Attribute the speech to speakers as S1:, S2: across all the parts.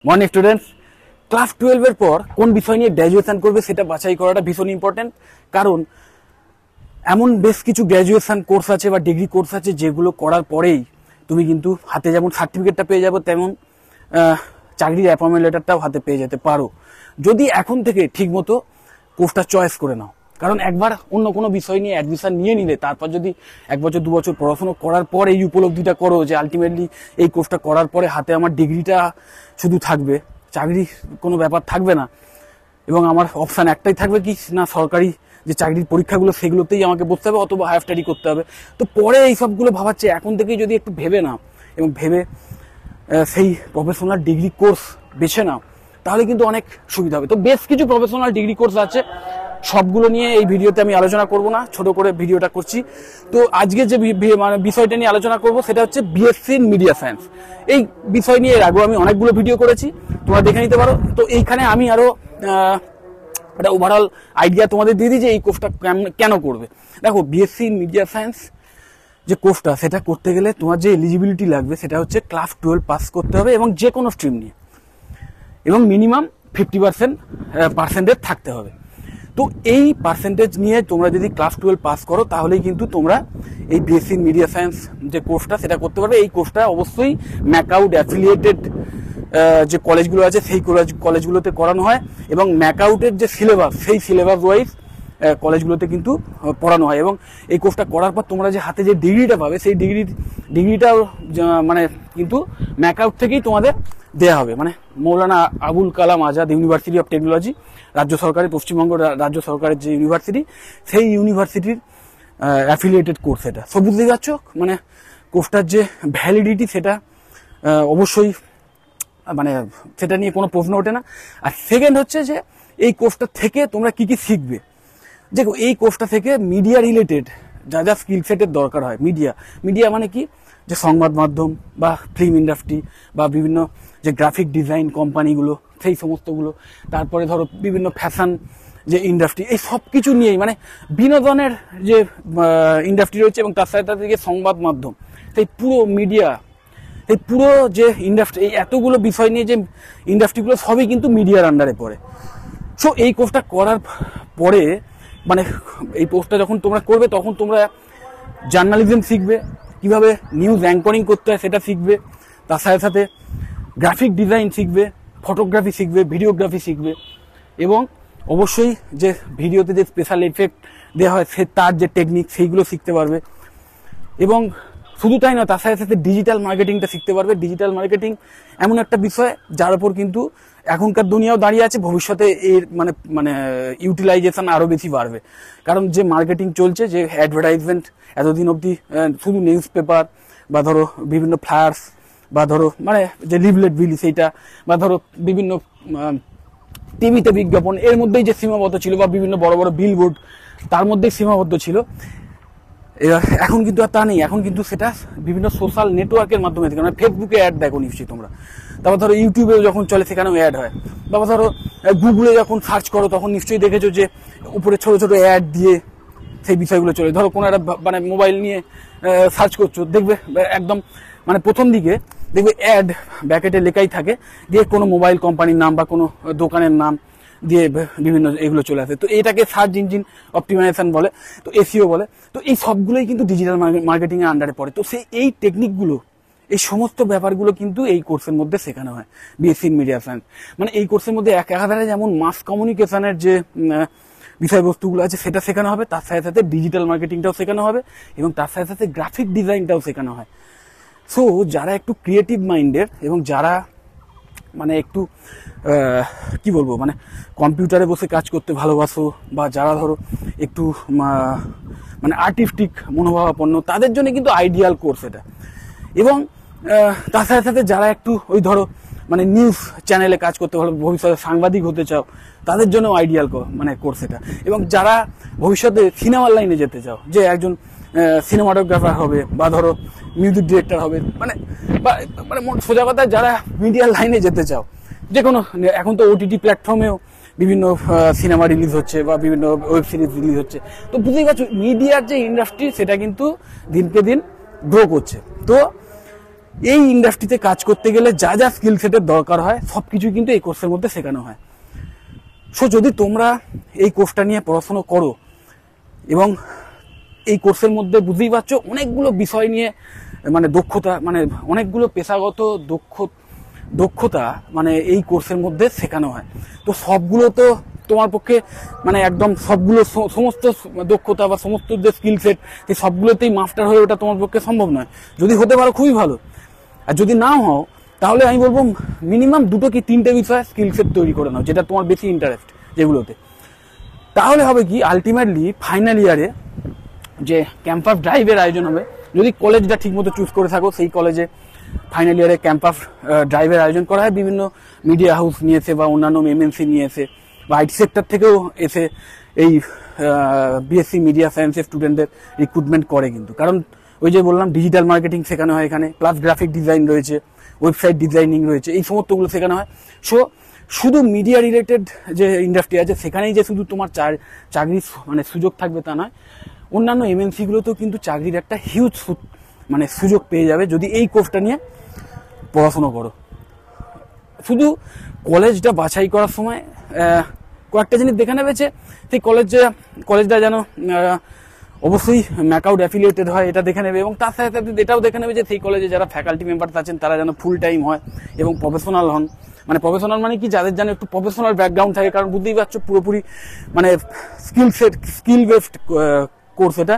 S1: Morning students, class 12 এর পর কোন বিষয় নিয়ে গ্র্যাজুয়েশন করবে সেটা বাছাই করাটা ভীষণ ইম্পর্টেন্ট। কারণ এমন বেশ কিছু গ্র্যাজুয়েশন কোর্স আছে বা ডিগ্রি কোর্স আছে যেগুলো করার পরেই তুমি কিন্তু হাতে যেমন সার্টিফিকেটটা পেয়ে যাবে, তেমন চাকরির অ্যাপয়েন্টমেন্ট লেটারটাও হাতে পেয়ে যেতে পারো, যদি এখন থেকে ঠিকমতো কোর্সটা চয়েস করে নাও। কারণ একবার অন্য কোনো বিষয় নিয়ে অ্যাডমিশন নিয়ে নিলে তারপর যদি 1 বছর 2 বছর পড়াশোনা করার পর এই উপলব্ধিটা করো যে আলটিমেটলি এই কোর্সটা করার পরে হাতে আমার ডিগ্রিটা শুধু থাকবে, চাকরি কোনো ব্যাপার থাকবে না, এবং আমার অপশান একটাই থাকবে কি না, সরকারি যে চাকরির পরীক্ষাগুলো সেগুলোতেই আমাকে বসতে হবে অথবা হায়ার স্টাডি করতে হবে। তো পরে এই সবগুলো ভাবাচ্ছে, এখন থেকেই যদি একটু ভেবে নাও এবং ভেবে সেই প্রফেশনাল ডিগ্রি কোর্স বেছে নাও, তাহলে কিন্তু অনেক সুবিধা হবে। তো বেশ কিছু প্রফেশনাল ডিগ্রি কোর্স আছে, সবগুলো নিয়ে এই ভিডিওতে আমি আলোচনা করব না, ছোট করে ভিডিওটা করছি। তো আজকে যে বিষয়টা নিয়ে আলোচনা করব সেটা হচ্ছে বিএসসি ইন মিডিয়া সায়েন্স। এই বিষয় নিয়ে এর আগেও আমি অনেকগুলো ভিডিও করেছি, তোমরা দেখে নিতে পারো। তো এইখানে আমি আরো একটা ওভারঅল আইডিয়া তোমাদের দিয়ে দিই যে এই কোর্সটা কেন করবে। দেখো, বিএসসি ইন মিডিয়া সায়েন্স যে কোর্সটা, সেটা করতে গেলে তোমার যে এলিজিবিলিটি লাগবে সেটা হচ্ছে ক্লাস 12 পাস করতে হবে এবং যে কোনো স্ট্রিম নিয়ে, এবং মিনিমাম 50% থাকতে হবে। তো এই পার্সেন্টেজ নিয়ে তোমরা যদি ক্লাস 12 পাস করো তাহলেই কিন্তু তোমরা এই বিএসসি মিডিয়া সায়েন্স যে কোর্সটা সেটা করতে পারবে। এই কোর্সটা অবশ্যই ম্যাকআউট অ্যাফিলিয়েটেড যে কলেজগুলো আছে সেই কলেজগুলোতে করানো হয়, এবং ম্যাকআউটের যে সিলেবাস সেই সিলেবাস ওয়াইজ কলেজগুলোতে কিন্তু পড়ানো হয়। এবং এই কোর্সটা করার পর তোমরা যে হাতে যে ডিগ্রিটা পাবে সেই ডিগ্রিটাও মানে কিন্তু ম্যাকআউট থেকেই তোমাদের দেওয়া হবে, মানে Maulana Abul Kalam Azad university of technology, রাজ্য সরকারের, পশ্চিমবঙ্গ রাজ্য সরকারের যে ইউনিভার্সিটি, সেই ইউনিভার্সিটির অ্যাফিলিয়েটেড কোর্স এটা। সব বুঝতে পারছ, মানে কোর্সটার যে ভ্যালিডিটি সেটা অবশ্যই, মানে সেটা নিয়ে কোনো প্রশ্ন ওঠে না। আর সেকেন্ড হচ্ছে যে এই কোর্সটা থেকে তোমরা কি কি শিখবে। দেখো, এই কোর্সটা থেকে মিডিয়া রিলেটেড যা যা স্কিল সেটের দরকার হয়, মিডিয়া মানে কি, যে সংবাদ মাধ্যম বা ফিল্ম ইন্ডাস্ট্রি বা বিভিন্ন যে গ্রাফিক ডিজাইন কোম্পানিগুলো সেই সমস্তগুলো, তারপরে ধরো বিভিন্ন ফ্যাশন যে ইন্ডাস্ট্রি, এই সব কিছু নিয়েই, মানে বিনোদনের যে ইন্ডাস্ট্রি রয়েছে এবং তার সাথে তাদের সংবাদ মাধ্যম, সেই পুরো মিডিয়া, এই পুরো যে ইন্ডাস্ট্রি, এই এতগুলো বিষয় নিয়ে যে ইন্ডাস্ট্রিগুলো সবই কিন্তু মিডিয়ার আন্ডারে পড়ে। সো এই কোর্সটা করার পরে, মানে এই কোর্সটা যখন তোমরা করবে তখন তোমরা জার্নালিজম শিখবে, কিভাবে নিউজ অ্যাঙ্করিং করতে হয় সেটা শিখবে, তার সাথে সাথে গ্রাফিক ডিজাইন শিখবে, ফটোগ্রাফি শিখবে, ভিডিওগ্রাফি শিখবে, এবং অবশ্যই যে ভিডিওতে যে স্পেশাল এফেক্ট দেওয়া হয় তার যে টেকনিক সেইগুলো শিখতে পারবে। এবং শুধু তাই না, তার সাথে সাথে ডিজিটাল মার্কেটিংটা শিখতে পারবে। ডিজিটাল মার্কেটিং এমন একটা বিষয় যার উপর কিন্তু এখনকার দুনিয়াও দাঁড়িয়ে আছে, ভবিষ্যতে এর মানে ইউটিলাইজেশন আরও বেশি বাড়বে। কারণ যে মার্কেটিং চলছে, যে অ্যাডভার্টাইজমেন্ট এতদিন অবধি শুধু নিউজ পেপার বা ধরো বিভিন্ন ফ্লায়ার্স বা ধরো মানে যে লিভলেট বিলি সেইটা, বা ধরো বিভিন্ন টিভিতে বিজ্ঞাপন, এর মধ্যেই যে সীমাবদ্ধ ছিল, বা বিভিন্ন বড় বড় বিলবোর্ড তার মধ্যেই সীমাবদ্ধ ছিল। এখন কিন্তু আর তা নেই, এখন কিন্তু সেটা বিভিন্ন সোশ্যাল নেটওয়ার্কের মাধ্যমে, মানে ফেসবুকে অ্যাড দেখো নিশ্চয়ই তোমরা, তারপর ধরো ইউটিউবে যখন চলে সেখানেও অ্যাড হয়, তারপর ধরো গুগলে যখন সার্চ করো তখন নিশ্চয়ই দেখেছো যে উপরে ছোট ছোট অ্যাড দিয়ে সেই বিষয়গুলো চলে। ধরো কোনো একটা মানে মোবাইল নিয়ে সার্চ করছো, দেখবে একদম মানে প্রথম দিকে দেখবে অ্যাড ব্যাকেটে লেখাই থাকে, দিয়ে কোনো মোবাইল কোম্পানির নাম বা কোনো দোকানের নাম দিয়ে বিভিন্ন এগুলো চলে আসে। তো এটাকে সার্চ ইঞ্জিন অপটিমাইজেশন বলে, তো এসইও বলে। তো এই সবগুলোই কিন্তু ডিজিটাল মার্কেটিং এর আন্ডারে পড়ে। তো এই টেকনিকগুলো, এই সমস্ত ব্যাপারগুলো কিন্তু এই কোর্সের মধ্যে শেখানো হয়, বিএসসি ইন মিডিয়া সায়েন্স। মানে এই কোর্সের মধ্যে একাধারে যেমন মাস কমিউনিকেশনের যে বিষয়বস্তুগুলো আছে সেটা শেখানো হবে, তার সাথে সাথে ডিজিটাল মার্কেটিংটাও শেখানো হবে, এবং তার সাথে সাথে গ্রাফিক ডিজাইনটাও শেখানো হয়। সো যারা একটু ক্রিয়েটিভ মাইন্ডের এবং যারা মানে একটু কি বলবো, মানে কম্পিউটারে বসে কাজ করতে ভালোবাসো, বা যারা ধরো একটু মানে আর্টিস্টিক মনোভাবাপন্ন, তাদের জন্য কিন্তু আইডিয়াল কোর্স এটা। এবং তার সাথে সাথে যারা একটু ওই ধরো মানে নিউজ চ্যানেলে কাজ করতে ভালো, ভবিষ্যতে সাংবাদিক হতে চাও, তাদের জন্য আইডিয়াল মানে কোর্স এটা। এবং যারা ভবিষ্যতে সিনেমার লাইনে যেতে চাও, যে একজন সিনেমাটোগ্রাফার হবে বা ধরো মিউজিক ডিরেক্টর হবে, মানে মানে সোজা কথা যারা মিডিয়ার লাইনে যেতে চাও, যে কোনো, এখন তো ওটিটি প্ল্যাটফর্মেও বিভিন্ন সিনেমা রিলিজ হচ্ছে বা বিভিন্ন ওয়েব সিরিজ রিলিজ হচ্ছে। তো বুঝতেই পারছো মিডিয়ার যে ইন্ডাস্ট্রি সেটা কিন্তু দিনকে দিন গ্রো করছে। তো এই ইন্ডাস্ট্রিতে কাজ করতে গেলে যা যা স্কিল সেটের দরকার হয় সব কিছুই কিন্তু এই কোর্সের মধ্যে শেখানো হয়। সো যদি তোমরা এই কোর্সটা নিয়ে পড়াশোনা করো এবং এই কোর্সের মধ্যে বুঝতেই পারছো অনেকগুলো বিষয় নিয়ে মানে দক্ষতা, মানে অনেকগুলো পেশাগত দক্ষতা মানে এই কোর্সের মধ্যে শেখানো হয়। তো সবগুলো তো তোমার পক্ষে মানে একদম সবগুলো সমস্ত দক্ষতা বা সমস্ত যে স্কিল সেট সেই সবগুলোতেই মাস্টার হয়ে ওঠা তোমার পক্ষে সম্ভব নয়। যদি হতে পারো খুবই ভালো, আর যদি নাও হও তাহলে আমি বলবো মিনিমাম 2 কি 3টে বিষয়ে স্কিল সেট তৈরি করে নাও যেটা তোমার বেশি ইন্টারেস্ট যেগুলোতে। তাহলে হবে কি আলটিমেটলি ফাইনাল ইয়ারে যে ক্যাম্পাস ড্রাইভের আয়োজন হবে, যদি কলেজটা ঠিকমতো চুজ করে থাকো সেই কলেজে ফাইনাল ইয়ারে ক্যাম্পাস ড্রাইভের আয়োজন করা হয়। বিভিন্ন মিডিয়া হাউস নিয়ে এসে বা অন্যান্য এমএনসি নিয়ে এসে বা আইটি সেক্টর থেকেও এসে এই বিএসসি মিডিয়া সায়েন্সের স্টুডেন্টদের রিক্রুটমেন্ট করে কিন্তু। কারণ ওই যে বললাম ডিজিটাল মার্কেটিং শেখানো হয় এখানে, প্লাস গ্রাফিক ডিজাইন রয়েছে, ওয়েবসাইট ডিজাইনিং রয়েছে, এই সমস্তগুলো শেখানো হয়। সো শুধু মিডিয়া রিলেটেড যে ইন্ডাস্ট্রি আছে সেখানেই যে শুধু তোমার চাকরির মানে সুযোগ থাকবে তা নয়, অন্যান্য এমএনসিগুলোতেও কিন্তু চাকরির একটা হিউজ মানে সুযোগ পেয়ে যাবে যদি এই কোর্সটা নিয়ে পড়াশোনা করো। শুধু কলেজটা বাছাই করার সময় কয়েকটা জিনিস দেখে নেবে যে সেই কলেজটা যেন অবশ্যই ম্যাকআউট অ্যাফিলিয়েটেড হয়, এটা দেখে নেবে। এবং তার সাথে সাথে এটাও দেখে নেবে যে সেই কলেজে যারা ফ্যাকাল্টি মেম্বার্স আছেন তারা যেন ফুল টাইম হয় এবং প্রফেশনাল হন। মানে প্রফেশনাল মানে কি, যাদের যেন একটু প্রফেশনাল ব্যাকগ্রাউন্ড থাকে। কারণ বুঝতেই পারছো পুরোপুরি মানে স্কিল বেসড কোর্স, এটা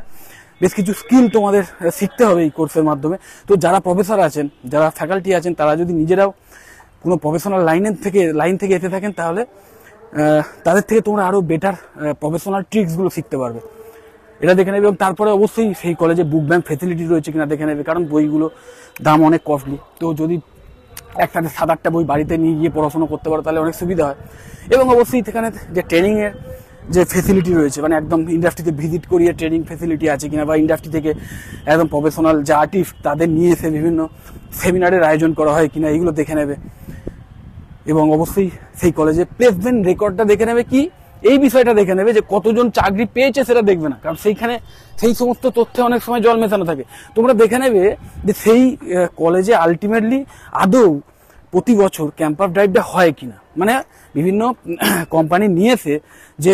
S1: বেশ কিছু স্কিল তোমাদের শিখতে হবে এই কোর্সের মাধ্যমে। তো যারা প্রফেসর আছেন, যারা ফ্যাকাল্টি আছেন, তারা যদি নিজেরাও কোনো প্রফেশনাল লাইন থেকে এসে থাকেন তাহলে তাদের থেকে তোমরা আরও বেটার প্রফেশনাল ট্রিক্সগুলো শিখতে পারবে, এটা দেখে নেবে। এবং তারপরে অবশ্যই সেই কলেজে বুক ব্যাংক ফেসিলিটি রয়েছে কিনা দেখে নেবে, কারণ বইগুলো দাম অনেক কস্টলি। তো যদি একসাথে 7-8টা বই বাড়িতে নিয়ে গিয়ে পড়াশোনা করতে পারো তাহলে অনেক সুবিধা হয়। এবং অবশ্যই সেখানে যে ট্রেনিংয়ের যে ফেসিলিটি রয়েছে, মানে একদম ইন্ডাস্ট্রিতে ভিজিট করিয়ে ট্রেনিং ফেসিলিটি আছে কিনা, বা ইন্ডাস্ট্রি থেকে একদম প্রফেশনাল যে আর্টিস্ট তাদের নিয়ে এসে বিভিন্ন সেমিনারের আয়োজন করা হয় কিনা, এইগুলো দেখে নেবে। এবং অবশ্যই সেই কলেজে প্লেসমেন্ট রেকর্ডটা দেখে নেবে, কি এই বিষয়টা দেখে নেবে যে কতজন চাকরি পেয়েছে সেটা দেখবে না, কারণ সেইখানে সেই সমস্ত তথ্যে অনেক সময় জল মেশানো থাকে। তোমরা দেখে নেবে যে সেই কলেজে আলটিমেটলি আদৌ প্রতি বছর ক্যাম্পাস ড্রাইভটা হয় কিনা, মানে বিভিন্ন কোম্পানি নিয়ে এসে যে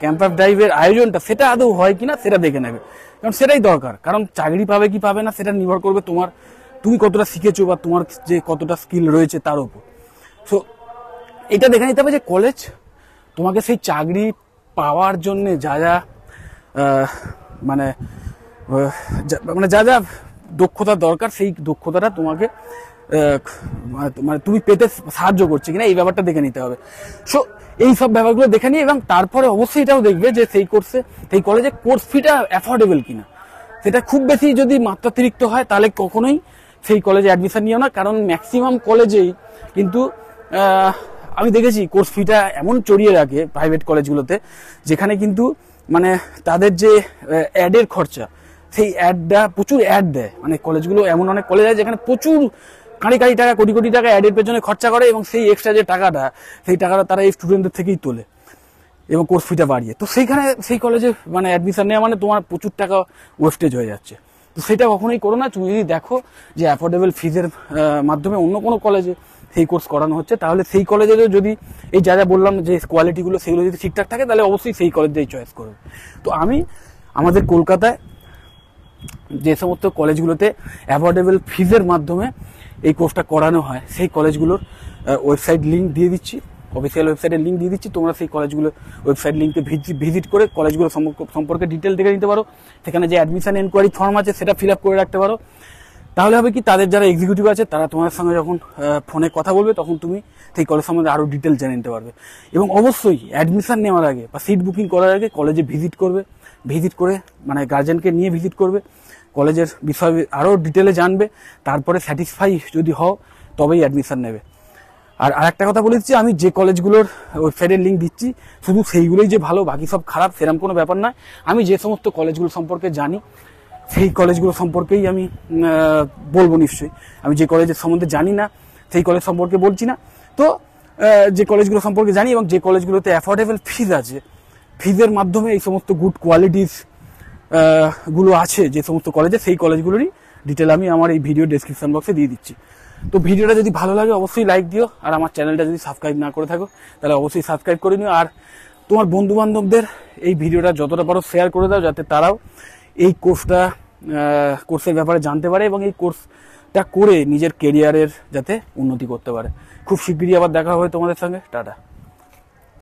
S1: ক্যাম্পাস ড্রাইভের আয়োজনটা সেটা আদৌ হয় কিনা সেটা দেখে নেবে, কারণ সেটাই দরকার। কারণ চাকরি পাবে কি পাবে না সেটা নির্ভর করবে তুমি কতটা শিখেছো বা তোমার যে কতটা স্কিল রয়েছে তার উপর। সো এটা দেখে নিতে হবে যে কলেজ তোমাকে সেই চাকরি পাওয়ার জন্যে যা যা মানে যা যা দক্ষতা দরকার সেই দক্ষতাটা তোমাকে মানে তুমি পেতে সাহায্য করছে কিনা এই ব্যাপারটা দেখে নিতে হবে। সো এই সব ব্যাপারগুলো দেখে নিয়ে, এবং তারপরে অবশ্যই এটাও দেখবে যে সেই কলেজে কোর্স ফিটা অ্যাফোর্ডেবল কিনা। সেটা খুব বেশি যদি মাত্রাতিরিক্ত হয় তাহলে কখনোই সেই কলেজে অ্যাডমিশন নিও না, কারণ ম্যাক্সিমাম কলেজেই কিন্তু আমি দেখেছি কোর্স ফিটা এমন চড়িয়ে রাখে প্রাইভেট কলেজগুলোতে, যেখানে কিন্তু মানে তাদের যে অ্যাডের খরচা, সেই অ্যাডটা প্রচুর অ্যাড দেয়। মানে কলেজগুলো এমন অনেক কলেজ আছে যেখানে প্রচুর কাঁড়ি টাকা কোটি টাকা অ্যাডের পেছনে খরচা করে, এবং সেই এক্সট্রা যে টাকাটা সেই টাকাটা তারা এই স্টুডেন্টদের থেকেই তোলে এবং কোর্স ফিটা বাড়িয়ে। তো সেই কলেজে মানে অ্যাডমিশন নেওয়া মানে তোমার প্রচুর টাকা ওয়েস্টেজ হয়ে যাচ্ছে। তো সেটা কখনোই করো না। তুমি যদি দেখো যে অ্যাফোর্ডেবল ফিজের মাধ্যমে অন্য কোনো কলেজে সেই কোর্স করানো হচ্ছে, তাহলে সেই কলেজেরও যদি এই যা বললাম যে কোয়ালিটিগুলো সেগুলো যদি ঠিকঠাক থাকে তাহলে অবশ্যই সেই কলেজটাই চয়েস করবে। তো আমি আমাদের কলকাতায় যে সমস্ত কলেজগুলোতে অ্যাফোর্ডেবল ফিজের মাধ্যমে এই কোর্সটা করানো হয় সেই কলেজগুলোর ওয়েবসাইট লিঙ্ক দিয়ে দিচ্ছি, অফিসিয়াল ওয়েবসাইটের লিঙ্ক দিয়ে দিচ্ছি। তোমরা সেই কলেজগুলো ওয়েবসাইট লিঙ্কে ভিজিট করে কলেজগুলো সম্পর্কে ডিটেল দেখে নিতে পারো। সেখানে যে অ্যাডমিশন এনকোয়ারি ফর্ম আছে সেটা ফিল আপ করে রাখতে পারো। তাহলে হবে কি, তাদের যারা এক্সিকিউটিভ আছে তারা তোমার সঙ্গে যখন ফোনে কথা বলবে তখন তুমি সেই কলেজ সম্বন্ধে আরও ডিটেল জেনে নিতে পারবে। এবং অবশ্যই অ্যাডমিশন নেওয়ার আগে বা সিট বুকিং করার আগে কলেজে ভিজিট করে মানে গার্জেনকে নিয়ে ভিজিট করবে, কলেজের বিষয়ে আরও ডিটেলে জানবে, তারপরে স্যাটিসফাই যদি হও তবেই অ্যাডমিশন নেবে। আর আরেকটা কথা বলে দিচ্ছি, আমি যে কলেজগুলোর ওয়েবসাইটের লিঙ্ক দিচ্ছি শুধু সেইগুলোই যে ভালো বাকি সব খারাপ সেরকম কোনো ব্যাপার নয়। আমি যে সমস্ত কলেজগুলো সম্পর্কে জানি সেই কলেজগুলো সম্পর্কেই আমি বলবো। নিশ্চয়ই আমি যে কলেজের সম্বন্ধে জানি না সেই কলেজ সম্পর্কে বলছি না। তো যে কলেজগুলো সম্পর্কে জানি এবং যে কলেজগুলোতে অ্যাফোর্ডেবল ফিজ আছে, ফিজের মাধ্যমে এই সমস্ত গুড কোয়ালিটিস গুলো আছে যে সমস্ত কলেজে, সেই কলেজগুলোরই ডিটেল আমি আমার এই ভিডিও ডেসক্রিপশন বক্সে দিয়ে দিচ্ছি। তো ভিডিওটা যদি ভালো লাগে অবশ্যই লাইক দিও, আর আমার চ্যানেলটা যদি সাবস্ক্রাইব না করে থাকো তাহলে অবশ্যই সাবস্ক্রাইব করে নিও। আর তোমার বন্ধু বান্ধবদের এই ভিডিওটা যতটা পারো শেয়ার করে দাও, যাতে তারাও এই কোর্সের ব্যাপারে জানতে পারে এবং এই কোর্সটা করে নিজের কেরিয়ারের যাতে উন্নতি করতে পারে। খুব শিগগিরই আবার দেখা হবে তোমাদের সঙ্গে। টাটা।